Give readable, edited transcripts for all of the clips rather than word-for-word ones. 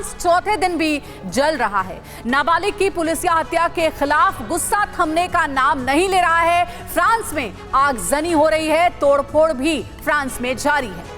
France चौथे दिन भी जल रहा है। नाबालिग की पुलिसिया हत्या के खिलाफ गुस्सा थमने का नाम नहीं ले रहा है। फ्रांस में आगजनी हो रही है, तोड़फोड़ भी फ्रांस में जारी है।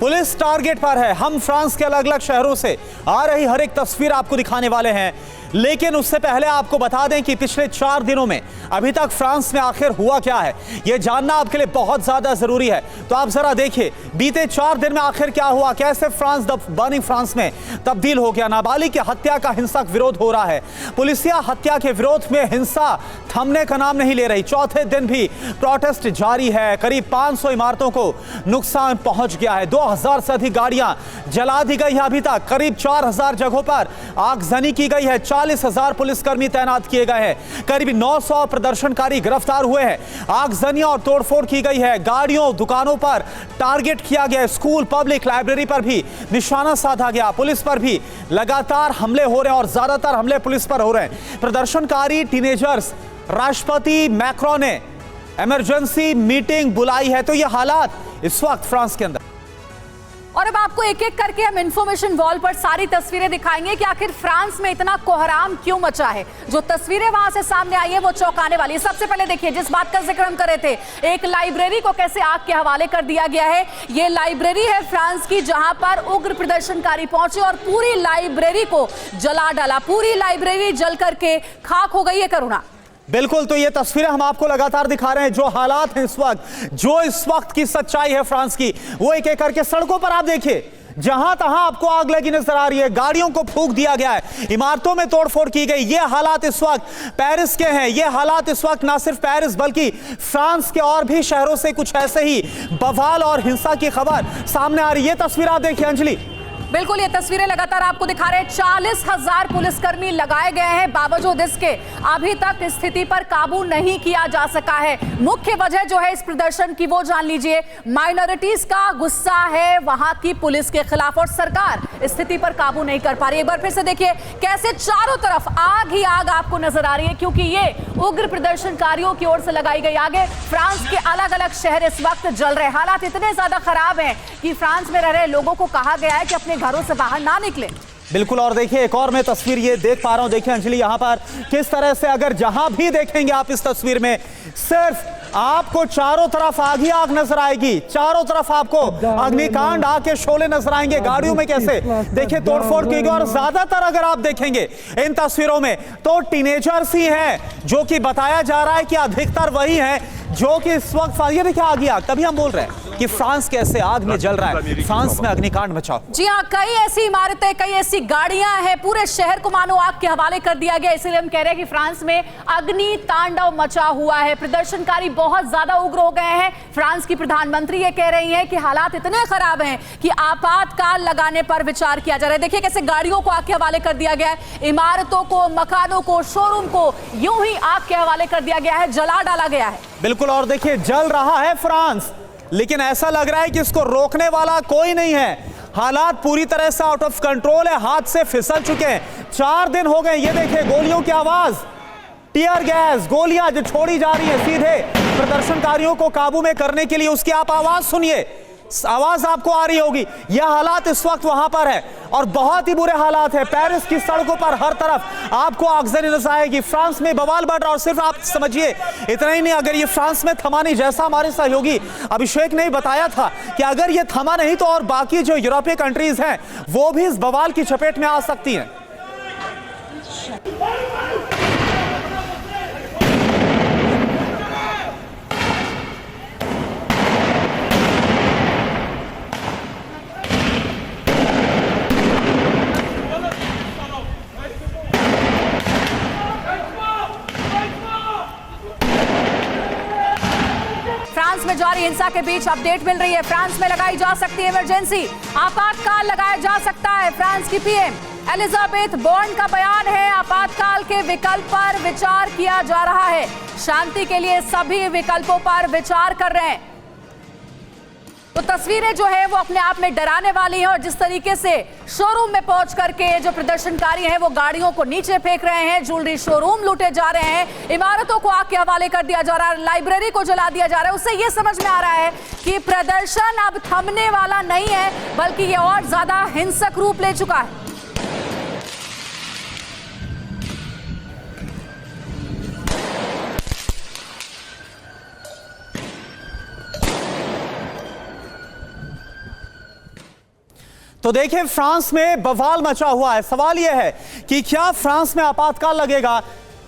पुलिस टारगेट पर है। हम फ्रांस के अलग अलग शहरों से आ रही हर एक तस्वीर आपको दिखाने वाले हैं, लेकिन उससे पहले आपको बता दें कि पिछले 4 दिनों में अभी तक फ्रांस में आखिर हुआ क्या है, यह जानना आपके लिए बहुत ज्यादा जरूरी है। तो आप जरा देखिए, बीते 4 दिन में आखिर क्या हुआ, कैसे फ्रांस द बर्निंग फ्रांस में तब्दील हो गया। नाबालिग की हत्या का हिंसक विरोध हो रहा है। पुलिसिया हत्या के विरोध में हिंसा थमने का नाम नहीं ले रही। चौथे दिन भी प्रोटेस्ट जारी है। करीब 500 इमारतों को नुकसान पहुंच गया है। 2000 से अधिक गाड़ियां जला दी गई है। अभी तक करीब 4000 जगहों पर आगजनी की गई है। 40,000 पुलिसकर्मी तैनात किए गए हैं। करीब 900 प्रदर्शनकारी गिरफ्तार हुए हैं। आगजनी और तोड़फोड़ की गई है। गाड़ियों, दुकानों पर टारगेट किया गया। स्कूल, पब्लिक लाइब्रेरी पर भी निशाना साधा गया। पुलिस पर भी लगातार हमले हो रहे हैं और ज्यादातर हमले पुलिस पर हो रहे हैं। प्रदर्शनकारी टीनेजर्स, राष्ट्रपति मैक्रोन ने इमरजेंसी मीटिंग बुलाई है। तो यह हालात इस वक्त फ्रांस के अंदर। और अब आपको एक एक करके हम इंफॉर्मेशन वॉल पर सारी तस्वीरें दिखाएंगे कि आखिर फ्रांस में इतना कोहराम क्यों मचा है। जो तस्वीरें वहां से सामने आई है वो चौंकाने वाली है। सबसे पहले देखिए, जिस बात का जिक्र हम कर रहे थे, एक लाइब्रेरी को कैसे आग के हवाले कर दिया गया है। ये लाइब्रेरी है फ्रांस की, जहां पर उग्र प्रदर्शनकारी पहुंचे और पूरी लाइब्रेरी को जला डाला। पूरी लाइब्रेरी जल करके खाक हो गई है। करुणा, बिल्कुल, तो ये तस्वीरें हम आपको लगातार दिखा रहे हैं। जो हालात हैं इस वक्त, जो इस वक्त की सच्चाई है फ्रांस की, वो एक एक करके सड़कों पर आप देखिए, जहां तहां आपको आग लगी नजर आ रही है। गाड़ियों को फूंक दिया गया है, इमारतों में तोड़फोड़ की गई। ये हालात इस वक्त पेरिस के हैं। ये हालात इस वक्त ना सिर्फ पेरिस बल्कि फ्रांस के और भी शहरों से कुछ ऐसे ही बवाल और हिंसा की खबर सामने आ रही है। ये तस्वीर आप देखिए अंजलि। बिल्कुल, ये तस्वीरें लगातार आपको दिखा रहे हैं। 40,000 पुलिसकर्मी लगाए गए हैं। बावजूद इसके अभी तक स्थिति पर काबू नहीं किया जा सका है। मुख्य वजह जो है इस प्रदर्शन की वो जान लीजिए। माइनॉरिटीज का गुस्सा है वहां की पुलिस के खिलाफ और सरकार स्थिति पर काबू नहीं कर पा रही। एक बार फिर से देखिए कैसे चारों तरफ आग ही आग आपको नजर आ रही है, क्योंकि ये उग्र प्रदर्शनकारियों की ओर से लगाई गई आगे। फ्रांस के अलग अलग शहर इस वक्त जल रहे। हालात इतने ज्यादा खराब हैं कि फ्रांस में रह रहे लोगों को कहा गया है कि अपने घरों से बाहर ना निकले। बिल्कुल, और देखिए एक और मैं तस्वीर ये देख पा रहा हूं। देखिए अंजलि, यहां पर किस तरह से अगर जहां भी देखेंगे आप इस तस्वीर में, सिर्फ आपको चारों तरफ आग ही आग नजर आएगी। चारों तरफ आपको अग्निकांड, आग के शोले नजर आएंगे। गाड़ियों में कैसे देखिए तोड़फोड़ की गई। और ज्यादातर अगर आप देखेंगे इन तस्वीरों में तो टीनेजर्स ही हैं, जो कि बताया जा रहा है कि अधिकतर वही हैं जो कि इस वक्त ये देखिए आग ही आग। तभी हम बोल रहे हैं कि फ्रांस कैसे आग में जल रहा है। फ्रांस में अग्निकांड मचा। जी हाँ, कई ऐसी इमारतें, कई ऐसी गाड़ियां हैं, पूरे शहर को मानो आग के हवाले कर दिया गया। इसलिए हम कह रहे हैं कि फ्रांस में अग्नि तांडव मचा हुआ है। प्रदर्शनकारी बहुत ज्यादा उग्र हो गए हैं। फ्रांस की प्रधानमंत्री ये कह रही हैं कि हालात इतने खराब हैं कि आपातकाल लगाने पर विचार किया जा रहा है। देखिए कैसे गाड़ियों को आग के हवाले कर दिया गया है। इमारतों को, मकानों को, शोरूम को यूं ही आग के हवाले कर दिया गया है, जला डाला गया है। बिल्कुल, और देखिए जल रहा है फ्रांस, लेकिन ऐसा लग रहा है कि इसको रोकने वाला कोई नहीं है। हालात पूरी तरह से आउट ऑफ कंट्रोल है, हाथ से फिसल चुके हैं। 4 दिन हो गए। ये देखिए गोलियों की आवाज, टियर गैस, गोलियां जो छोड़ी जा रही है सीधे प्रदर्शनकारियों को काबू में करने के लिए। उसकी आप आवाज सुनिए, आवाज आपको आ रही होगी। यह हालात इस वक्त वहां पर है और बहुत ही बुरे हालात है। पेरिस की सड़कों पर हर तरफ आपको आगजनी नजर आएगी। फ्रांस में बवाल बढ़ रहा है। और सिर्फ आप समझिए, इतना ही नहीं, अगर ये फ्रांस में थमा नहीं, जैसा हमारे सहयोगी अभिषेक ने बताया था कि अगर ये थमा नहीं तो और बाकी जो यूरोपीय कंट्रीज हैं वो भी इस बवाल की चपेट में आ सकती हैं। फ्रांस में जारी हिंसा के बीच अपडेट मिल रही है। फ्रांस में लगाई जा सकती है इमरजेंसी, आपातकाल लगाया जा सकता है। फ्रांस की पीएम एलिजाबेथ बोर्न का बयान है, आपातकाल के विकल्प पर विचार किया जा रहा है। शांति के लिए सभी विकल्पों पर विचार कर रहे हैं। तो तस्वीरें जो है वो अपने आप में डराने वाली हैं और जिस तरीके से शोरूम में पहुंच करके जो प्रदर्शनकारी हैं वो गाड़ियों को नीचे फेंक रहे हैं, ज्वेलरी शोरूम लूटे जा रहे हैं, इमारतों को आग के हवाले कर दिया जा रहा है, लाइब्रेरी को जला दिया जा रहा है। उससे ये समझ में आ रहा है कि प्रदर्शन अब थमने वाला नहीं है, बल्कि ये और ज्यादा हिंसक रूप ले चुका है। तो देखिए, फ्रांस में बवाल मचा हुआ है। सवाल यह है कि क्या फ्रांस में आपातकाल लगेगा?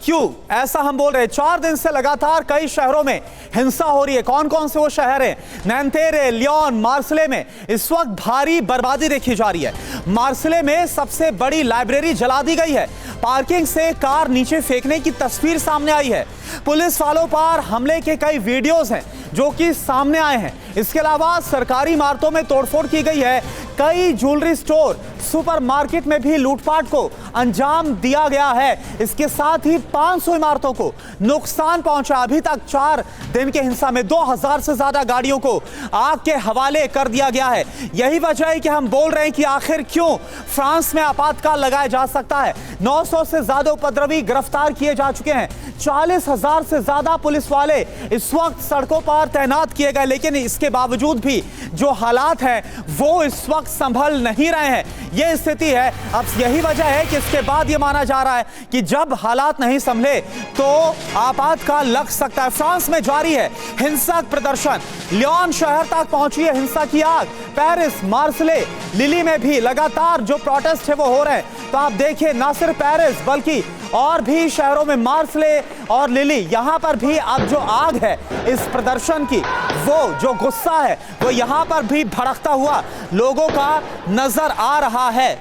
क्यों ऐसा हम बोल रहे हैं? 4 दिन से लगातार कई शहरों में हिंसा हो रही है। कौन कौन से वो शहर हैं? नैन्तेरे, लियोन, मार्सेले में इस वक्त भारी बर्बादी देखी जा रही है। मार्सेले में सबसे बड़ी लाइब्रेरी जला दी गई है। पार्किंग से कार नीचे फेंकने की तस्वीर सामने आई है। पुलिस वालों पर हमले के कई वीडियोस हैं जो कि सामने आए हैं। इसके अलावा सरकारी इमारतों में तोड़फोड़ की गई है। कई ज्वेलरी स्टोर, सुपरमार्केट में भी लूटपाट को अंजाम दिया गया है। इसके साथ ही 500 इमारतों को नुकसान पहुंचा। अभी तक 4 दिन के हिंसा में 2000 से ज्यादा गाड़ियों को आग के हवाले कर दिया गया है। यही वजह है कि हम बोल रहे हैं कि आखिर क्यों फ्रांस में आपातकाल लगाया जा सकता है। 900 से ज्यादा उपद्रवी गिरफ्तार किए जा चुके हैं। 40,000 से ज्यादा पुलिस वाले इस वक्त सड़कों पर तैनात किए गए, लेकिन इसके बावजूद भी जो हालात हैं वो इस वक्त संभल नहीं रहे हैं। यह स्थिति है। अब यही वजह है कि इसके बाद यह माना जा रहा है कि जब हालात नहीं संभले तो आपातकाल लग सकता है। फ्रांस में जारी है हिंसक प्रदर्शन। लियोन शहर तक पहुंची है हिंसा की आग। पेरिस, मार्सेले, लिली में भी लगातार जो प्रोटेस्ट है वो हो रहे हैं। तो आप देखिए, ना सिर्फ पेरिस बल्कि और भी शहरों में, मार्सेले और लिली, यहां पर भी अब जो आग है इस प्रदर्शन की, वो जो गुस्सा है वो यहां पर भी भड़कता हुआ लोगों का नजर आ रहा है।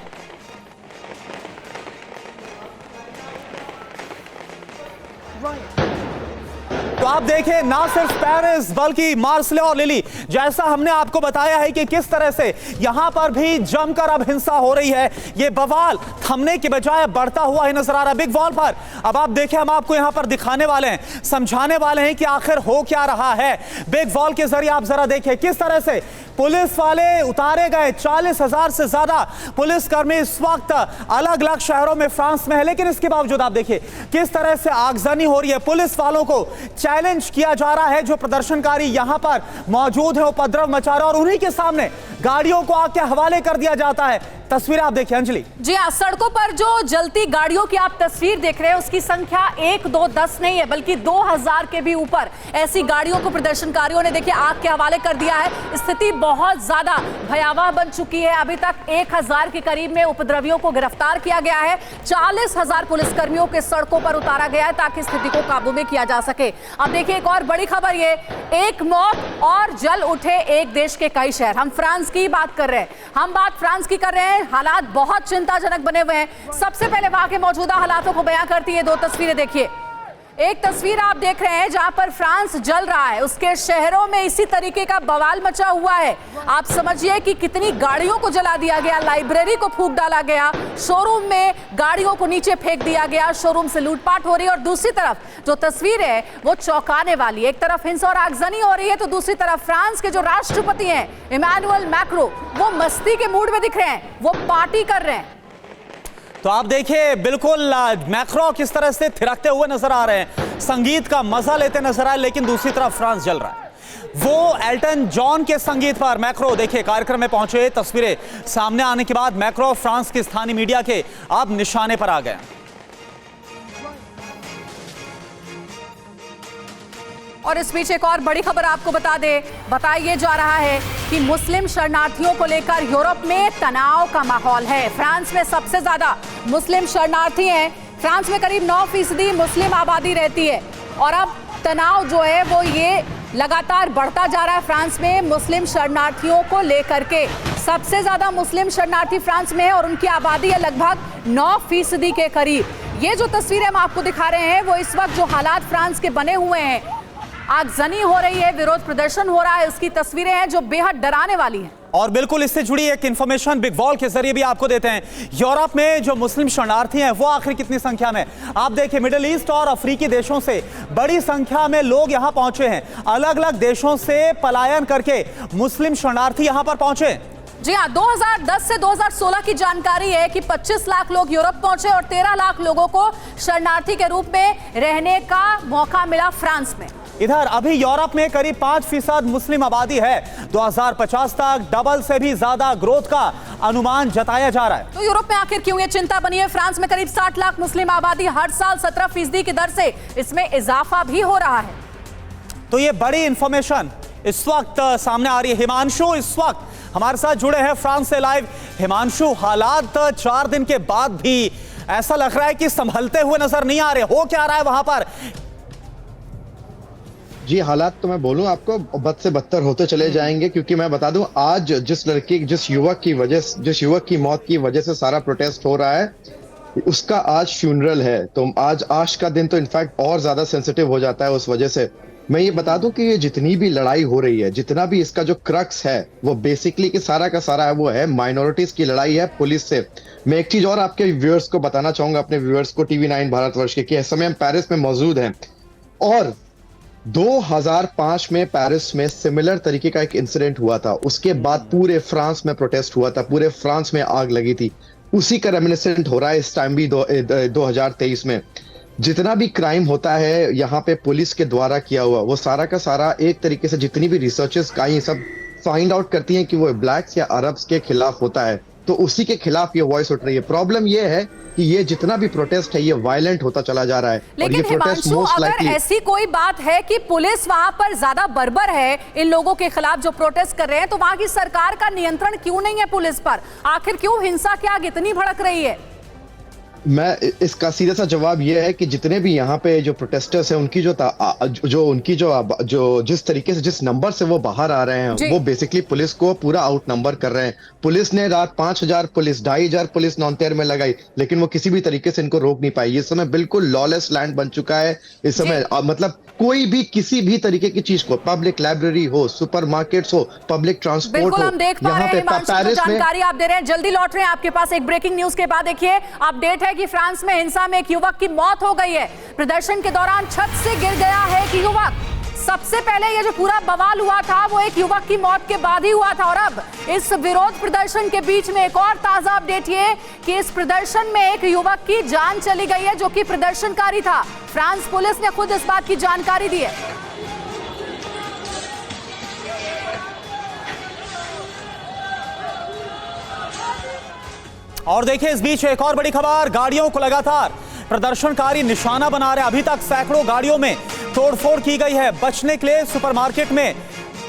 तो आप देखें, ना सिर्फ पेरिस बल्कि मार्सेले और लिली, जैसा हमने आपको बताया है कि किस तरह से यहां पर भी जमकर अब हिंसा हो रही है। ये बवाल थमने के बजाय बढ़ता हुआ ही नजर आ रहा है। बिग वॉल पर अब आप देखें, हम आपको यहां पर दिखाने वाले हैं, समझाने वाले हैं कि आखिर हो क्या रहा है। बिग वॉल के जरिए आप जरा देखें किस तरह से पुलिस वाले उतारे गए। 40,000 से ज्यादा पुलिसकर्मी इस वक्त अलग अलग शहरों में फ्रांस में है, लेकिन इसके बावजूद आप देखिए किस तरह से आगजनी हो रही है। पुलिस वालों को चैलेंज किया जा रहा है। जो प्रदर्शनकारी यहां पर मौजूद है, उपद्रव मचा रहे हैं और उन्हीं के सामने गाड़ियों को आग के हवाले कर दिया जाता है। तस्वीरें आप देखिए अंजलि। जी हाँ, सड़कों पर जो जलती गाड़ियों की आप तस्वीर देख रहे हैं उसकी संख्या 1, 2, 10 नहीं है, बल्कि 2000 के भी ऊपर ऐसी गाड़ियों को प्रदर्शनकारियों ने देखिए आग के हवाले कर दिया है। स्थिति बहुत ज्यादा भयावह बन चुकी है। अभी तक 1000 के करीब में उपद्रवियों को गिरफ्तार किया गया है। 40,000 पुलिसकर्मियों के सड़कों पर उतारा गया है ताकि स्थिति को काबू में किया जा सके। अब देखिए एक और बड़ी खबर, ये एक मौत और जल उठे एक देश के कई शहर। हम फ्रांस की बात कर रहे हैं, हम बात फ्रांस की कर रहे हैं। हालात बहुत चिंताजनक बने हुए हैं। सबसे पहले वहां के मौजूदा हालातों को बयां करती है 2 तस्वीरें। देखिए, एक तस्वीर आप देख रहे हैं जहां पर फ्रांस जल रहा है, उसके शहरों में इसी तरीके का बवाल मचा हुआ है। आप समझिए कि कितनी गाड़ियों को जला दिया गया, लाइब्रेरी को फूंक डाला गया, शोरूम में गाड़ियों को नीचे फेंक दिया गया, शोरूम से लूटपाट हो रही है। और दूसरी तरफ जो तस्वीर है वो चौंकाने वाली है। एक तरफ हिंसा और आगजनी हो रही है तो दूसरी तरफ फ्रांस के जो राष्ट्रपति हैं इमैनुअल मैक्रो, वो मस्ती के मूड में दिख रहे हैं, वो पार्टी कर रहे हैं। तो आप देखिए बिल्कुल मैक्रो किस तरह से थिरकते हुए नजर आ रहे हैं, संगीत का मजा लेते नजर आए, लेकिन दूसरी तरफ फ्रांस जल रहा है। वो एल्टन जॉन के संगीत पर मैक्रो देखिए कार्यक्रम में पहुंचे। तस्वीरें सामने आने के बाद मैक्रो फ्रांस की स्थानीय मीडिया के अब निशाने पर आ गए। और इस बीच एक और बड़ी खबर आपको बताया जा रहा है कि मुस्लिम शरणार्थियों को लेकर यूरोप में तनाव का माहौल है। फ्रांस में सबसे ज्यादा मुस्लिम शरणार्थी हैं। फ्रांस में करीब 9% मुस्लिम आबादी रहती है और अब तनाव जो है वो ये लगातार बढ़ता जा रहा है। फ्रांस में मुस्लिम शरणार्थियों को लेकर के सबसे ज्यादा मुस्लिम शरणार्थी फ्रांस में है और उनकी आबादी है लगभग 9% के करीब। ये जो तस्वीरें हम आपको दिखा रहे हैं वो इस वक्त जो हालात फ्रांस के बने हुए हैं, आगजनी हो रही है, विरोध प्रदर्शन हो रहा है, उसकी तस्वीरें हैं जो बेहद डराने वाली हैं। और बिल्कुल इससे जुड़ी एक इंफॉर्मेशन बिग वॉल के जरिए भी आपको देते हैं। यूरोप में जो मुस्लिम शरणार्थी हैं वो आखिर कितनी संख्या में, आप देखिए मिडिल ईस्ट और अफ्रीकी देशों से बड़ी संख्या में लोग यहां पहुंचे हैं। अलग अलग देशों से पलायन करके मुस्लिम शरणार्थी यहां पर पहुंचे। जी हाँ, 2010 से 2016 की जानकारी है कि 25 लाख लोग यूरोप पहुंचे और 13 लाख लोगों को शरणार्थी के रूप में रहने का मौका मिला फ्रांस में। इधर अभी यूरोप में करीब 5% मुस्लिम आबादी है। 2050 तक डबल से भी ज्यादा ग्रोथ का अनुमान जताया जा रहा है। तो यूरोप में आखिर क्यों ये चिंता बनी है? फ्रांस में करीब 60 लाख मुस्लिम आबादी, हर साल 17% की दर से इसमें इजाफा भी हो रहा है। तो ये बड़ी इंफॉर्मेशन इस वक्त सामने आ रही है। हिमांशु इस वक्त हमारे साथ जुड़े हैं फ्रांस से लाइव। हिमांशु, हालात 4 दिन के बाद भी ऐसा लग रहा है कि संभलते हुए नजर नहीं आ रहे, हो क्या रहा है वहां पर? जी, हालात तो मैं बोलूं आपको बद से बदतर होते चले जाएंगे, क्योंकि मैं बता दूं आज जिस युवक की मौत की वजह से सारा प्रोटेस्ट हो रहा है, उसका आज फ्यूनरल है। तो आज का दिन तो इनफैक्ट और ज्यादा सेंसिटिव हो जाता है उस वजह से। मैं ये बता दूं कि ये जितनी भी लड़ाई हो रही है, जितना भी इसका जो क्रक्स है, वो बेसिकली कि सारा का सारा है वो है माइनॉरिटीज की लड़ाई है पुलिस से। मैं एक चीज और आपके व्यूअर्स को बताना चाहूंगा, अपने व्यूअर्स को, TV9 भारतवर्ष के, कि इस समय हम पेरिस में मौजूद हैं और 2005 में पेरिस में सिमिलर तरीके का एक इंसिडेंट हुआ था। उसके बाद पूरे फ्रांस में प्रोटेस्ट हुआ था, पूरे फ्रांस में आग लगी थी। उसी का रेमिनिसेंट हो रहा है इस टाइम भी 2023 में। जितना भी क्राइम होता है यहाँ पे पुलिस के द्वारा किया हुआ, वो सारा का सारा एक तरीके से जितनी भी रिसर्चेस का ये सब फाइंड आउट करती हैं कि वो ब्लैक्स या अरब्स के खिलाफ होता है, तो उसी के खिलाफ ये वॉइस उठ रही है। प्रॉब्लम ये है कि ये जितना भी प्रोटेस्ट है ये वायलेंट होता चला जा रहा है। लेकिन और ये प्रोटेस्ट हिमांशु, मोस्ट अगर लाइकली ऐसी कोई बात है कि पुलिस वहां पर ज्यादा बर्बर है इन लोगों के खिलाफ जो प्रोटेस्ट कर रहे हैं, तो वहां की सरकार का नियंत्रण क्यों नहीं है पुलिस पर? आखिर क्यों हिंसा की आग इतनी भड़क रही है? मैं इसका सीधा सा जवाब यह है कि जितने भी यहाँ पे जो प्रोटेस्टर्स हैं, उनकी जो जिस तरीके से, जिस नंबर से वो बाहर आ रहे हैं, वो बेसिकली पुलिस को पूरा आउट नंबर कर रहे हैं। पुलिस ने रात 5000 पुलिस, 2500 पुलिस नौतेर में लगाई, लेकिन वो किसी भी तरीके से इनको रोक नहीं पाई। इस समय बिल्कुल लॉलेस लैंड बन चुका है इस समय। मतलब कोई भी किसी भी तरीके की चीज को, पब्लिक लाइब्रेरी हो, सुपरमार्केट्स हो, पब्लिक ट्रांसपोर्ट हो, हम देख पा रहे हैं पेरिस में जानकारी आप दे रहे हैं। जल्दी लौट रहे हैं आपके पास एक ब्रेकिंग न्यूज के बाद। देखिए अपडेट है कि फ्रांस में हिंसा में एक युवक की मौत हो गई है। प्रदर्शन के दौरान छत से गिर गया है कि युवक। सबसे पहले ये जो पूरा बवाल हुआ था वो एक युवक की मौत के बाद ही हुआ था, और अब इस विरोध प्रदर्शन के बीच में एक और ताजा अपडेट ये कि इस प्रदर्शन में एक युवक की जान चली गई है जो कि प्रदर्शनकारी था। फ्रांस पुलिस ने खुद इस बात की जानकारी दी है। और देखिए इस बीच एक और बड़ी खबर, गाड़ियों को लगातार प्रदर्शनकारी निशाना बना रहे। अभी तक सैकड़ों गाड़ियों में तोड़फोड़ की गई है। बचने के लिए सुपरमार्केट में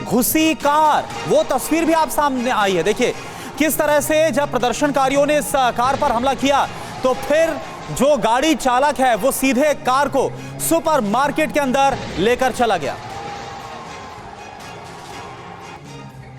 घुसी कार, वो तस्वीर भी आप सामने आई है। देखिए किस तरह से जब प्रदर्शनकारियों ने इस कार पर हमला किया तो फिर जो गाड़ी चालक है वो सीधे कार को सुपरमार्केट के अंदर लेकर चला गया।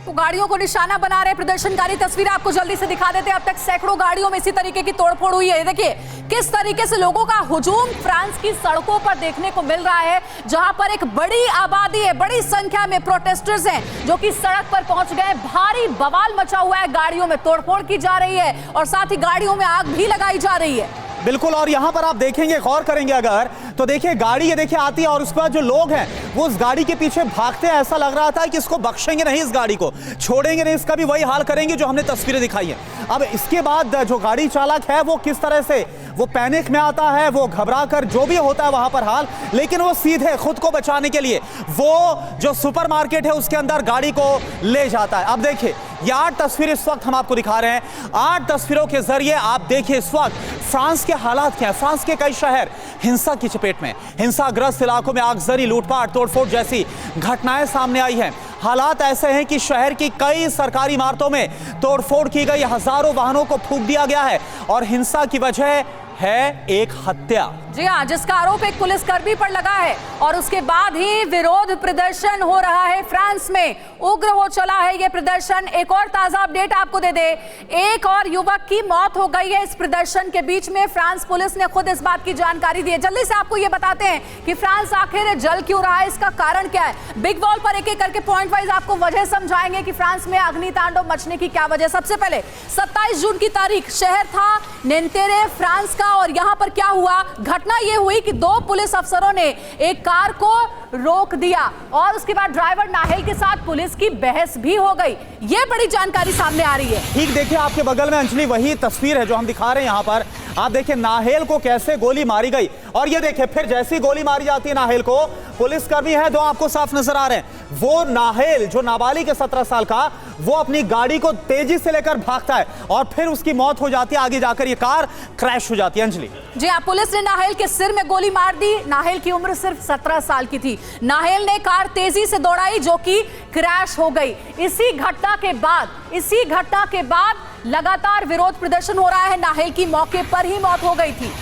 तो गाड़ियों को निशाना बना रहे प्रदर्शनकारी, तस्वीर आपको जल्दी से दिखा देते हैं। अब तक सैकड़ों गाड़ियों में इसी तरीके की तोड़फोड़ हुई है। देखिए किस तरीके से लोगों का हुजूम फ्रांस की सड़कों पर देखने को मिल रहा है, जहां पर एक बड़ी आबादी है, बड़ी संख्या में प्रोटेस्टर्स हैं जो कि सड़क पर पहुंच गए। भारी बवाल मचा हुआ है, गाड़ियों में तोड़फोड़ की जा रही है और साथ ही गाड़ियों में आग भी लगाई जा रही है। बिल्कुल, और यहां पर आप देखेंगे, गौर करेंगे अगर, तो देखिए गाड़ी ये देखिए आती है और उसके बाद जो लोग हैं वो उस गाड़ी के पीछे भागते हैं। ऐसा लग रहा था कि इसको बख्शेंगे नहीं, इस गाड़ी को छोड़ेंगे नहीं, इसका भी वही हाल करेंगे जो हमने तस्वीरें दिखाई है। अब इसके बाद जो गाड़ी चालक है वो किस तरह से वो पैनिक में आता है, वो घबरा कर, जो भी होता है वहां पर हाल, लेकिन वो सीधे खुद को बचाने के लिए वो जो सुपरमार्केट है उसके अंदर गाड़ी को ले जाता है। अब देखिए ये 8 तस्वीरें इस वक्त हम आपको दिखा रहे हैं। 8 तस्वीरों के जरिए आप देखिए इस वक्त फ्रांस के हालात क्या है। फ्रांस के कई शहर हिंसा की चपेट में, हिंसाग्रस्त इलाकों में आगजनी, लूटपाट, तोड़फोड़ जैसी घटनाएं सामने आई हैं। हालात ऐसे हैं कि शहर की कई सरकारी इमारतों में तोड़फोड़ की गई, हजारों वाहनों को फूंक दिया गया है और हिंसा की वजह है एक हत्या। जी हाँ, जिसका आरोप एक पुलिसकर्मी पर लगा है और उसके बाद ही विरोध प्रदर्शन हो रहा है फ्रांस में। उग्र हो चला है ये प्रदर्शन। एक और ताजा अपडेट आपको दे दे, एक और युवक की मौत हो गई है इस प्रदर्शन के बीच में। फ्रांस पुलिस ने खुद इस बात की जानकारी दी है। जल्दी से आपको ये बताते हैं कि फ्रांस आखिर जल क्यों रहा है, इसका कारण क्या है। बिग वॉल पर एक एक करके पॉइंट वाइज आपको वजह समझाएंगे कि फ्रांस में अग्नि तांडव मचने की क्या वजह। सबसे पहले 27 जून की तारीख, शहर था नेंतेरे फ्रांस का, और यहां पर क्या हुआ, घटना यह हुई कि दो पुलिस अफसरों ने एक कार को रोक दिया और उसके बाद ड्राइवर नाहेल के साथ पुलिस की बहस भी हो गई। यह बड़ी जानकारी सामने आ रही है। ठीक देखिए आपके बगल में अंजलि वही तस्वीर है जो हम दिखा रहे हैं। यहां पर आप देखिए नाहेल को कैसे गोली मारी गई, और ये देखिए फिर जैसी गोली मारी जाती है नाहेल को, पुलिसकर्मी है दो आपको साफ नजर आ रहे हैं। वो नाहेल जो नाबालिग है 17 साल का, वो अपनी गाड़ी को तेजी से लेकर भागता है और फिर उसकी मौत हो जाती है। आगे जाकर ये कार क्रैश हो जाती है। अंजलि जी हाँ, पुलिस ने नाहेल के सिर में गोली मार दी। नाहेल की उम्र सिर्फ 17 साल की थी। नाहेल ने कार तेजी से दौड़ाई जो कि क्रैश हो गई। इसी घटना के बाद लगातार विरोध प्रदर्शन हो रहा है। नाहेल की मौके पर ही मौत हो गई थी।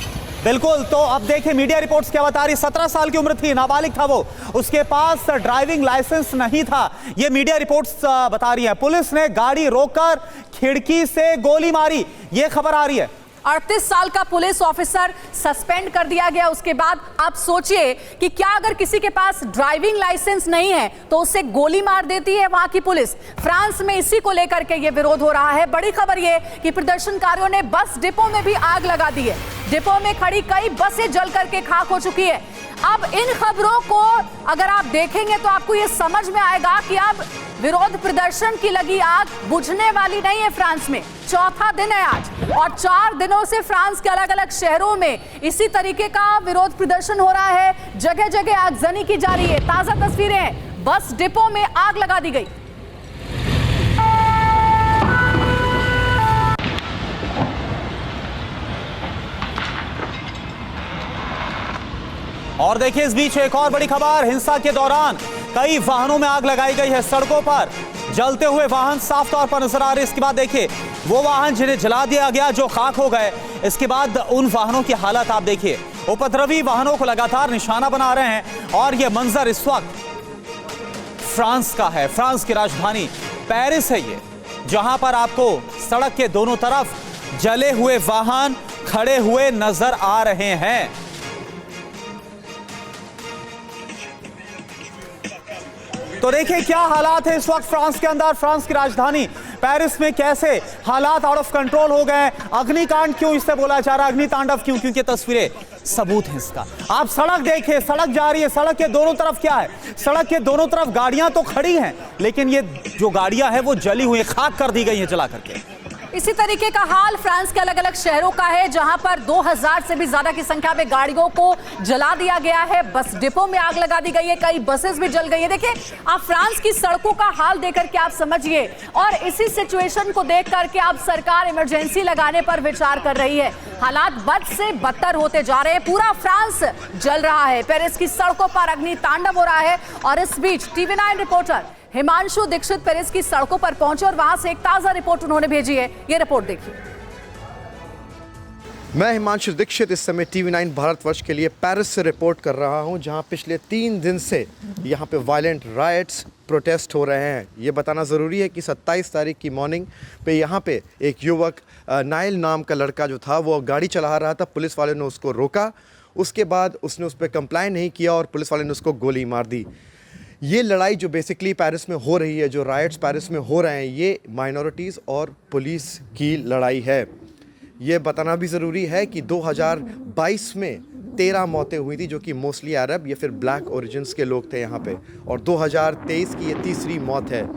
बिल्कुल, तो अब देखिए मीडिया रिपोर्ट्स क्या बता रही। 17 साल की उम्र थी, नाबालिग था वो, उसके पास ड्राइविंग लाइसेंस नहीं था, ये मीडिया रिपोर्ट्स बता रही है। पुलिस ने गाड़ी रोककर खिड़की से गोली मारी, ये खबर आ रही है। 38 साल का पुलिस ऑफिसर सस्पेंड कर दिया गया। उसके बाद आप सोचिए कि क्या अगर किसी के पास ड्राइविंग लाइसेंस नहीं है तो उसे गोली मार देती है वहां की पुलिस। फ्रांस में इसी को लेकर के ये विरोध हो रहा है। बड़ी खबर ये कि प्रदर्शनकारियों ने बस डिपो में भी आग लगा दी है। डिपो में खड़ी कई बसें जल करके खाक हो चुकी है। अब इन खबरों को अगर आप देखेंगे तो आपको ये समझ में आएगा कि अब विरोध प्रदर्शन की लगी आग बुझने वाली नहीं है। फ्रांस में चौथा दिन है आज, और 4 दिनों से फ्रांस के अलग अलग शहरों में इसी तरीके का विरोध प्रदर्शन हो रहा है। जगह जगह आगजनी की जा रही है। ताजा तस्वीरें हैं, बस डिपो में आग लगा दी गई। और देखिए इस बीच एक और बड़ी खबर, हिंसा के दौरान कई वाहनों में आग लगाई गई है। सड़कों पर जलते हुए वाहन साफ तौर पर नजर आ रहे हैं। इसके बाद देखिए वो वाहन जिन्हें जला दिया गया जो खाक हो गए, इसके बाद उन वाहनों की हालत आप देखिए। उपद्रवी वाहनों को लगातार निशाना बना रहे हैं। और यह मंजर इस वक्त फ्रांस का है, फ्रांस की राजधानी पेरिस है ये, जहां पर आपको सड़क के दोनों तरफ जले हुए वाहन खड़े हुए नजर आ रहे हैं। तो देखिए क्या हालात है इस वक्त फ्रांस के अंदर, फ्रांस की राजधानी पेरिस में कैसे हालात आउट ऑफ कंट्रोल हो गए। अग्निकांड क्यों इससे बोला जा रहा है, अग्नि तांडव क्यों, क्योंकि तस्वीरें सबूत है इसका। आप सड़क देखिए, सड़क जा रही है, सड़क के दोनों तरफ क्या है, सड़क के दोनों तरफ गाड़ियां तो खड़ी हैं, लेकिन ये जो गाड़ियां हैं वो जली हुई, खाक कर दी गई हैं जला करके। इसी तरीके का हाल फ्रांस के अलग अलग शहरों का है, जहां पर 2000 से भी ज्यादा की संख्या में गाड़ियों को जला दिया गया है। बस डिपो में आग लगा दी गई है, कई बसेस भी जल गई है। देखिए आप फ्रांस की सड़कों का हाल देख करके आप समझिए, और इसी सिचुएशन को देख करके अब सरकार इमरजेंसी लगाने पर विचार कर रही है। हालात बद से बदतर होते जा रहे हैं, पूरा फ्रांस जल रहा है। पेरिस की सड़कों पर अग्नि तांडव हो रहा है। और इस बीच TV9 reporter Himanshu Dixit Paris की सड़कों पर पहुंचे और वहां से एक ताजा रिपोर्ट उन्होंने भेजी है। ये रिपोर्ट देखिए। मैं हिमांशु दीक्षित इस समय TV9 भारतवर्ष के लिए पेरिस से रिपोर्ट कर रहा हूं, जहां पिछले 3 दिन से यहां पे वायलेंट राइट्स प्रोटेस्ट हो रहे हैं। ये बताना ज़रूरी है कि 27 तारीख की मॉर्निंग पे यहाँ पे एक युवक नाइल नाम का लड़का जो था वो गाड़ी चला रहा था। पुलिस वाले ने उसको रोका, उसके बाद उसने उस पर कंप्लाइन नहीं किया और पुलिस वाले ने उसको गोली मार दी। ये लड़ाई जो बेसिकली पेरिस में हो रही है, जो राइट्स पेरिस में हो रहे हैं, ये माइनॉरिटीज़ और पुलिस की लड़ाई है। ये बताना भी ज़रूरी है कि 2022 में 13 मौतें हुई थी, जो कि मोस्टली अरब या फिर ब्लैक ओरिजिन्स के लोग थे यहाँ पे, और 2023 की ये तीसरी मौत है।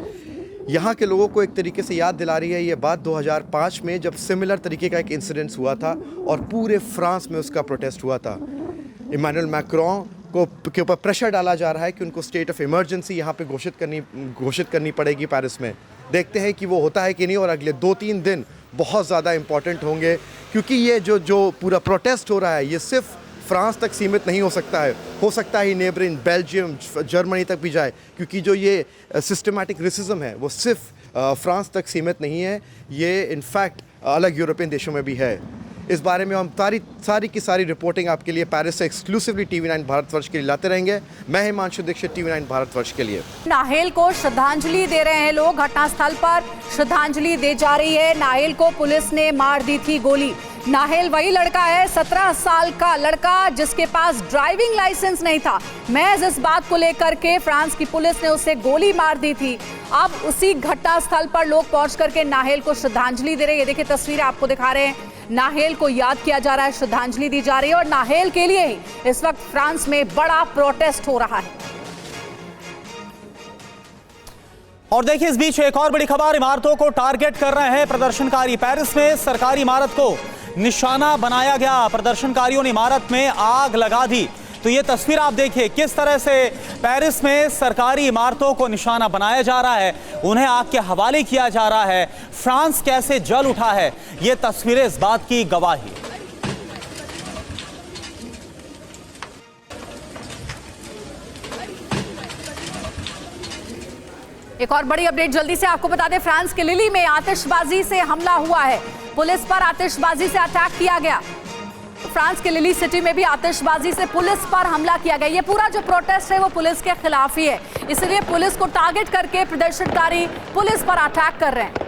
यहाँ के लोगों को एक तरीके से याद दिला रही है ये बात 2005 में, जब सिमिलर तरीके का एक इंसिडेंस हुआ था और पूरे फ्रांस में उसका प्रोटेस्ट हुआ था। इमैनुअल मैक्रोन के ऊपर प्रेशर डाला जा रहा है कि उनको स्टेट ऑफ इमरजेंसी यहाँ पे घोषित करनी पड़ेगी पेरिस में। देखते हैं कि वो होता है कि नहीं, और अगले 2-3 दिन बहुत ज़्यादा इम्पॉर्टेंट होंगे, क्योंकि ये जो पूरा प्रोटेस्ट हो रहा है ये सिर्फ फ्रांस तक सीमित नहीं हो सकता है, हो सकता है नेबरिंग बेल्जियम, जर्मनी तक भी जाए, क्योंकि जो ये सिस्टमैटिक रेसिज्म है वो सिर्फ फ्रांस तक सीमित नहीं है, ये इनफैक्ट अलग यूरोपियन देशों में भी है। इस बारे में हम सारी की सारी रिपोर्टिंग आपके लिए पेरिस से एक्सक्लूसिवली TV9 भारतवर्ष के लिए लाते रहेंगे। मैं हिमांशु दीक्षित, TV9 भारतवर्ष के लिए। नाहेल को श्रद्धांजलि दे रहे हैं लोग, घटनास्थल पर श्रद्धांजलि दे जा रही है। नाहेल को पुलिस ने मार दी थी गोली। नाहेल वही लड़का है, 17 साल का लड़का जिसके पास ड्राइविंग लाइसेंस नहीं था। महज इस बात को लेकर के फ्रांस की पुलिस ने उसे गोली मार दी थी। अब उसी घटनास्थल पर लोग पहुंच करके नाहेल को श्रद्धांजलि दे रहे हैं। ये देखिए तस्वीरें आपको दिखा रहे हैं, नाहेल को याद किया जा रहा है, श्रद्धांजलि दी जा रही है और नाहेल के लिए ही इस वक्त फ्रांस में बड़ा प्रोटेस्ट हो रहा है। और देखिए इस बीच एक और बड़ी खबर, इमारतों को टारगेट कर रहे हैं प्रदर्शनकारी। पेरिस में सरकारी इमारत को निशाना बनाया गया, प्रदर्शनकारियों ने इमारत में आग लगा दी। तो ये तस्वीर आप देखिए किस तरह से पेरिस में सरकारी इमारतों को निशाना बनाया जा रहा है, उन्हें आग के हवाले किया जा रहा है। फ्रांस कैसे जल उठा है, ये तस्वीरें इस बात की गवाही। एक और बड़ी अपडेट जल्दी से आपको बता दें, फ्रांस के लिली में आतिशबाजी से हमला हुआ है। पुलिस पर आतिशबाजी से अटैक किया गया। फ्रांस के लिली सिटी में भी आतिशबाजी से पुलिस पर हमला किया गया। ये पूरा जो प्रोटेस्ट है वो पुलिस के खिलाफ ही है, इसलिए पुलिस को टारगेट करके प्रदर्शनकारी पुलिस पर अटैक कर रहे हैं।